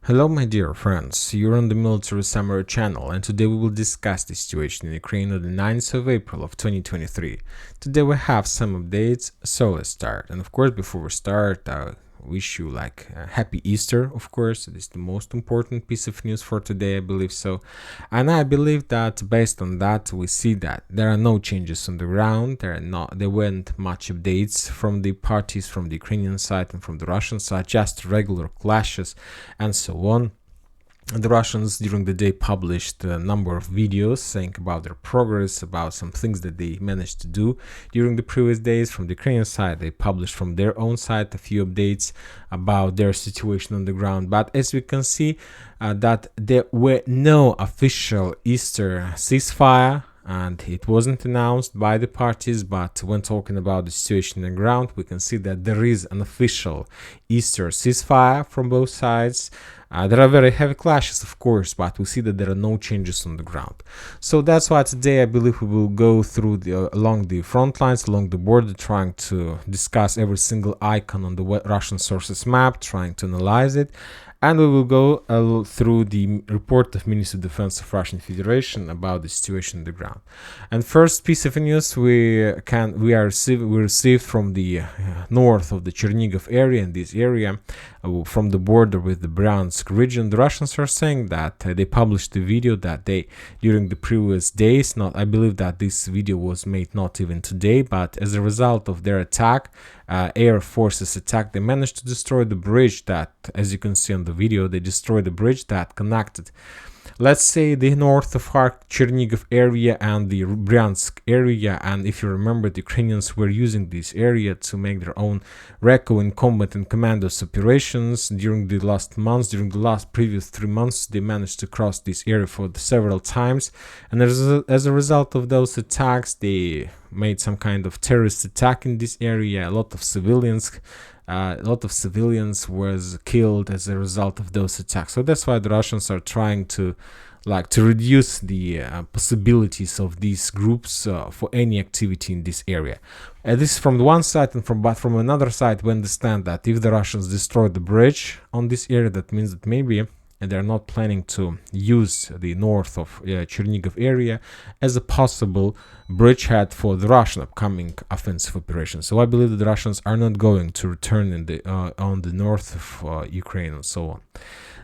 Hello my dear friends, you're on the Military Summary channel and today we will discuss the situation in Ukraine on the 9th of April of 2023. Today we have some updates, so let's start. And of course before we start, I wish you a happy Easter, of course. It is the most important piece of news for today, I believe so. And I believe that based on that we see that there are no changes on the ground, there weren't much updates from the parties from the Ukrainian side and from the Russian side, just regular clashes and so on. The Russians during the day published a number of videos saying about their progress, about some things that they managed to do during the previous days. From the Ukrainian side, they published from their own side a few updates about their situation on the ground. But as we can see, that there were no official Easter ceasefire, and it wasn't announced by the parties. But when talking about the situation on the ground, we can see that there is an official Easter ceasefire from both sides. There are very heavy clashes, of course, but we see that there are no changes on the ground. So that's why today I believe we will go through along the front lines, along the border, trying to discuss every single icon on the Russian sources map, trying to analyze it. And we will go through the report of Ministry of Defense of Russian Federation about the situation on the ground. And first piece of news we received from the north of the Chernigov area, in this area, from the border with the Bryansk region. The Russians are saying that they published a video that they during the previous days. I believe that this video was made not even today, but as a result of their attack, air forces attack, they managed to destroy the bridge that, as you can see on the video, they destroyed the bridge that connected, let's say, the north of Chernigov area and the Bryansk area. And if you remember, the Ukrainians were using this area to make their own RECO in combat and commandos operations during the last months. During the previous 3 months, they managed to cross this area for several times. And as a result of those attacks, they made some kind of terrorist attack in this area. A lot of civilians was killed as a result of those attacks. So that's why the Russians are trying to reduce the possibilities of these groups for any activity in this area. This is from the one side, and from another side, we understand that if the Russians destroy the bridge on this area, that means that maybe they're not planning to use the north of Chernigov area as a possible bridgehead for the Russian upcoming offensive operation. So I believe that the Russians are not going to return on the north of Ukraine and so on.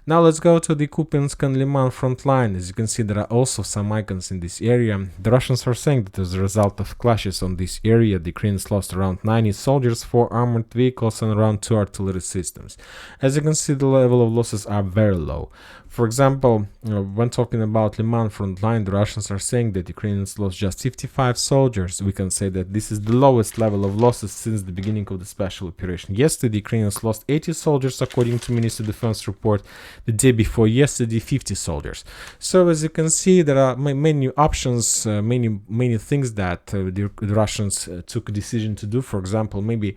Now let's go to the Kupiansk and Liman front line. As you can see, there are also some icons in this area. The Russians are saying that as a result of clashes on this area, the Ukrainians lost around 90 soldiers, 4 armored vehicles, and around 2 artillery systems. As you can see, the level of losses are very low. For example, when talking about Liman front line, the Russians are saying that Ukrainians lost just 55 soldiers. We can say that this is the lowest level of losses since the beginning of the special operation. Yesterday, the Ukrainians lost 80 soldiers, according to Ministry of Defense report. The day before yesterday, 50 soldiers. So as you can see, there are many options, many things that the Russians took a decision to do. For example, maybe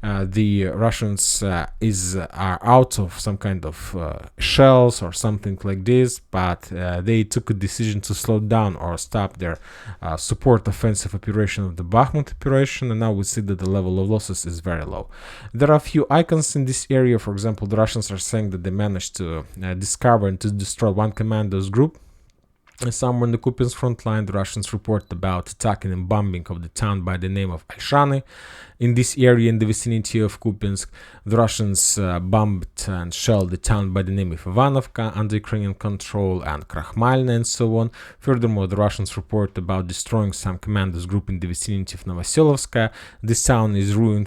the Russians are out of some kind of shells or something like this, but they took a decision to slow down or stop their support offensive operation of the Bakhmut operation, and now we see that the level of losses is very low. There are a few icons in this area. For example, the Russians are saying that they managed to discover and to destroy one commandos group. Somewhere in the Kupiansk front line, the Russians report about attacking and bombing of the town by the name of Alshany. In this area, in the vicinity of Kupiansk, the Russians bombed and shelled the town by the name of Ivanovka under Ukrainian control, and Krakhmalny, and so on. Furthermore, the Russians report about destroying some commandos group in the vicinity of Novoselovskaya. This town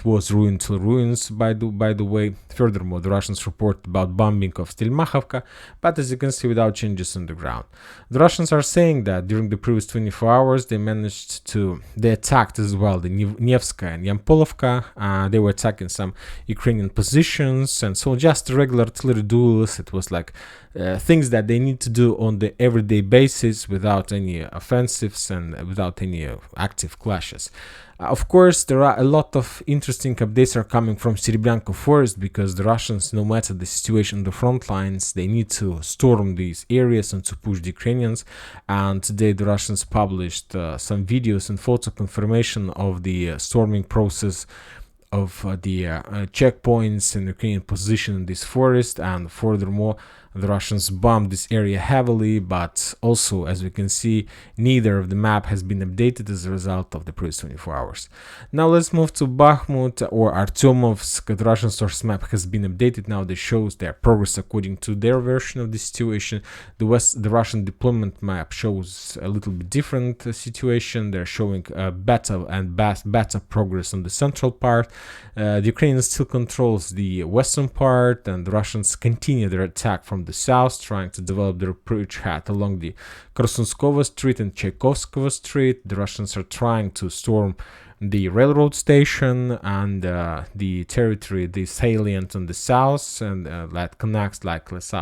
was ruined till ruins, by the way. Furthermore, the Russians report about bombing of Stelmachovka, but as you can see, without changes on the ground. The Russians are saying that during the previous 24 hours, they attacked as well the Nevskaya and Yampolovka. They were attacking some Ukrainian positions, and so just regular artillery duels. It was like things that they need to do on the everyday basis without any offensives and without any active clashes. Of course, there are a lot of interesting updates are coming from Serebryanka Forest, because the Russians, no matter the situation on the front lines, they need to storm these areas and to push the Ukrainians. And today the Russians published some videos and photo confirmation of the storming process of the checkpoints and Ukrainian position in this forest, and furthermore the Russians bombed this area heavily, but also, as we can see, neither of the map has been updated as a result of the previous 24 hours. Now let's move to Bakhmut or Artyomovsk. The Russian source map has been updated. Now they shows their progress according to their version of the situation. The Russian deployment map shows a little bit different situation. They're showing better and better progress on the central part. The Ukrainians still controls the western part, and the Russians continue their attack from the south, trying to develop their bridgehead along the Krasnouskova Street and Tchaikovskova Street. The Russians are trying to storm the railroad station and the territory, the salient on the south, and that connects, like let's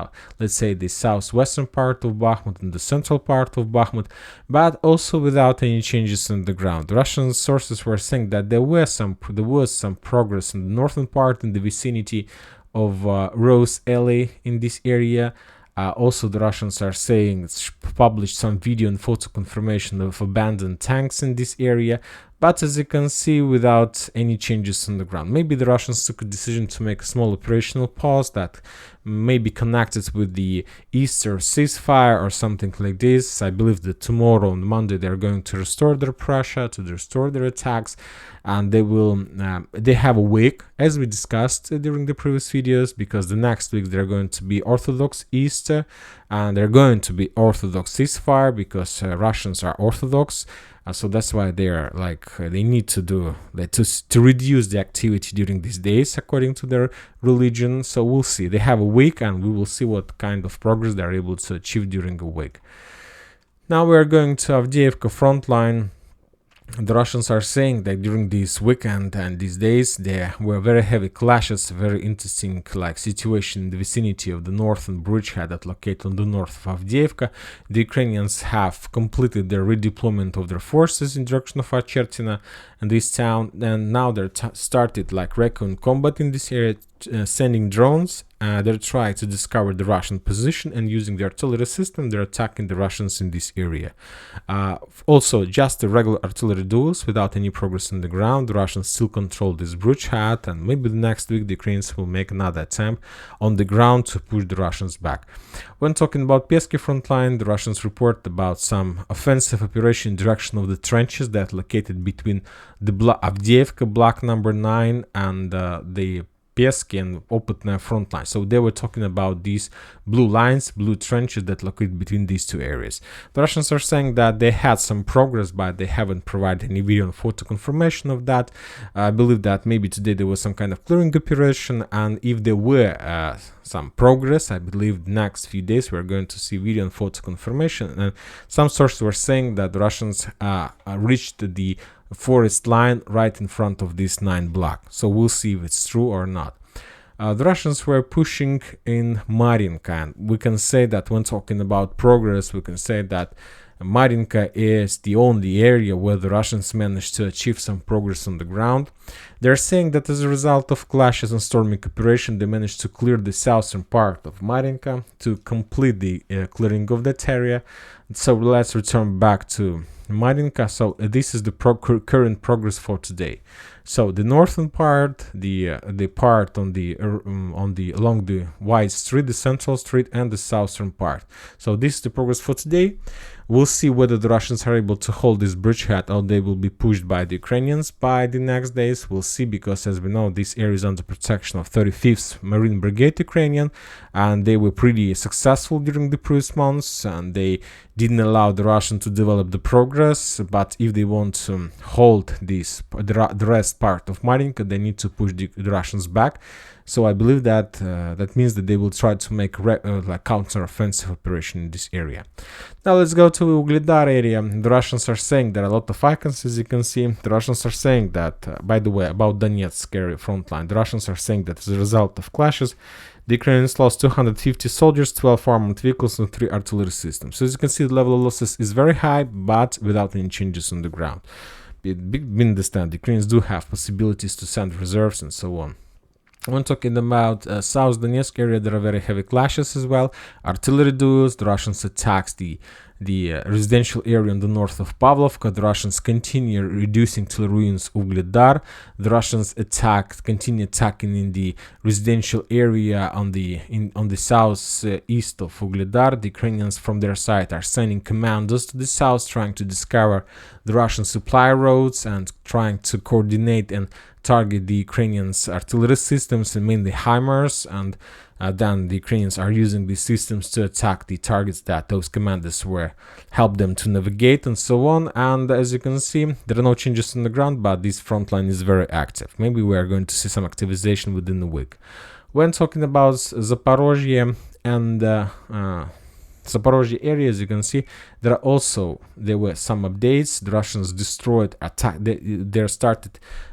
say, the southwestern part of Bakhmut and the central part of Bakhmut, but also without any changes on the ground. The Russian sources were saying that there was some progress in the northern part, in the vicinity of Rose Alley in this area. Also, the Russians are saying, published some video and photo confirmation of abandoned tanks in this area, but as you can see, without any changes on the ground. Maybe the Russians took a decision to make a small operational pause that may be connected with the Easter ceasefire or something like this. I believe that tomorrow, on Monday, they're going to restore their pressure, to restore their attacks, and they have a week, as we discussed during the previous videos, because the next week they're going to be Orthodox Easter, and they're going to be Orthodox ceasefire, because Russians are Orthodox. So that's why they're they need to do to reduce the activity during these days according to their religion. So we'll see. They have a week, and we will see what kind of progress they're able to achieve during a week. Now we're going to Avdiivka front line. The Russians are saying that during this weekend and these days there were very heavy clashes, very interesting situation in the vicinity of the northern bridgehead that located on the north of Avdiivka. The Ukrainians have completed their redeployment of their forces in direction of Achertina and this town, and now they're started recon combat in this area, sending drones. They're trying to discover the Russian position, and using the artillery system, they're attacking the Russians in this area. Also, just the regular artillery duels without any progress on the ground. The Russians still control this bridgehead, and maybe the next week the Ukrainians will make another attempt on the ground to push the Russians back. When talking about Piesky front line, the Russians report about some offensive operation in direction of the trenches that located between the Avdiivka block number 9 and the Piesky and Opitne front line. So they were talking about these blue lines, blue trenches that locate between these two areas. The Russians are saying that they had some progress, but they haven't provided any video and photo confirmation of that. I believe that maybe today there was some kind of clearing operation, and if there were some progress, I believe the next few days we're going to see video and photo confirmation. And some sources were saying that the Russians reached the forest line right in front of this 9 block. So we'll see if it's true or not. The Russians were pushing in Marinka, and we can say that when talking about progress, we can say that Marinka is the only area where the Russians managed to achieve some progress on the ground. They're saying that as a result of clashes and storming operation, they managed to clear the southern part of Marinka to complete the clearing of that area. So let's return back to Marinka. So this is the current progress for today. So the northern part, the part on the along the wide street, the central street, and the southern part. So this is the progress for today. We'll see whether the Russians are able to hold this bridgehead or they will be pushed by the Ukrainians by the next days. We'll see, because as we know, this area is under protection of 35th Marine Brigade Ukrainian, and they were pretty successful during the previous months, and they didn't allow the Russian to develop the progress. But if they want to hold this, the rest part of Marinka, they need to push the Russians back. So I believe that that means that they will try to make counter-offensive operation in this area. Now let's go to Ugledar area. The Russians are saying there are a lot of icons, as you can see. The Russians are saying that, by the way, about Donetsk area front line, the Russians are saying that as a result of clashes, the Ukrainians lost 250 soldiers, 12 armored vehicles, and 3 artillery systems. So as you can see, the level of losses is very high, but without any changes on the ground. We understand the Ukrainians do have possibilities to send reserves and so on. When talking about South Donetsk area, there are very heavy clashes as well. Artillery duels. The Russians attacked the the residential area in the north of Pavlovka. The Russians continue reducing till ruins Ugledar. The Russians continue attacking in the residential area on the southeast of Ugledar. The Ukrainians from their side are sending commandos to the south, trying to discover the Russian supply roads and trying to coordinate and target the Ukrainians' artillery systems and mainly HIMARS, and then the Ukrainians are using these systems to attack the targets that those commanders were help them to navigate and so on. And as you can see, there are no changes on the ground, but this front line is very active. Maybe we are going to see some activization within a week. When talking about Zaporozhye and Zaporozhye area, as you can see, there were some updates. The Russians destroyed,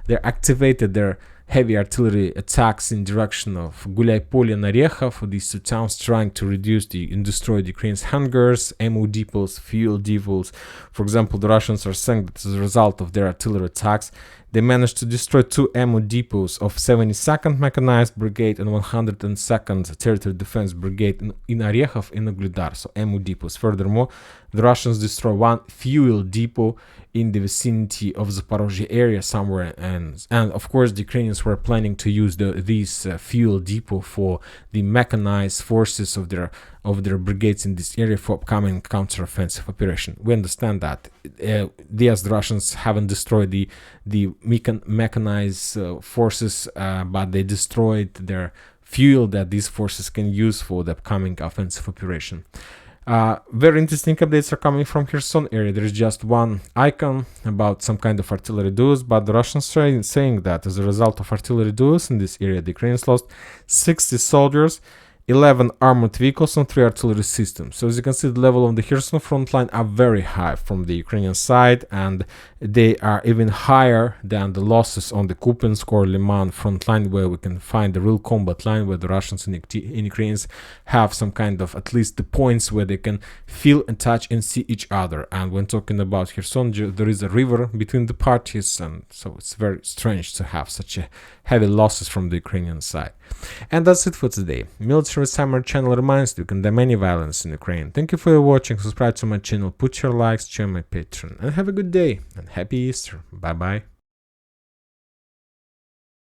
they activated their heavy artillery attacks in direction of Gulyai-Polye and Orekhov, these two towns, trying to reduce and destroy the Ukraine's hangars, ammo depots, fuel depots. For example, the Russians are saying that as a result of their artillery attacks, they managed to destroy 2 ammo depots of 72nd Mechanized Brigade and 102nd Territorial Defense Brigade in Orekhov and Ugledar, so ammo depots. Furthermore, the Russians destroy 1 fuel depot in the vicinity of the Zaporozhye area somewhere, and of course the Ukrainians were planning to use these fuel depot for the mechanized forces of their brigades in this area for upcoming counteroffensive operation. We understand that the Russians haven't destroyed the mechanized forces, but they destroyed their fuel that these forces can use for the upcoming offensive operation. Very interesting updates are coming from Kherson area. There is just one icon about some kind of artillery duels, but the Russians are saying that as a result of artillery duels in this area, the Ukrainians lost 60 soldiers, 11 armored vehicles and 3 artillery systems. So as you can see, the level of the Kherson front line are very high from the Ukrainian side, and they are even higher than the losses on the Kupiansk or Liman front line, where we can find the real combat line, where the Russians and Ukrainians have some kind of at least the points where they can feel and touch and see each other. And when talking about Kherson, there is a river between the parties, and so it's very strange to have such a heavy losses from the Ukrainian side. And that's it for today. Military Summer channel reminds you to condemn any violence in Ukraine. Thank you for watching, subscribe to my channel, put your likes, join my Patreon, and have a good day and happy Easter. Bye bye.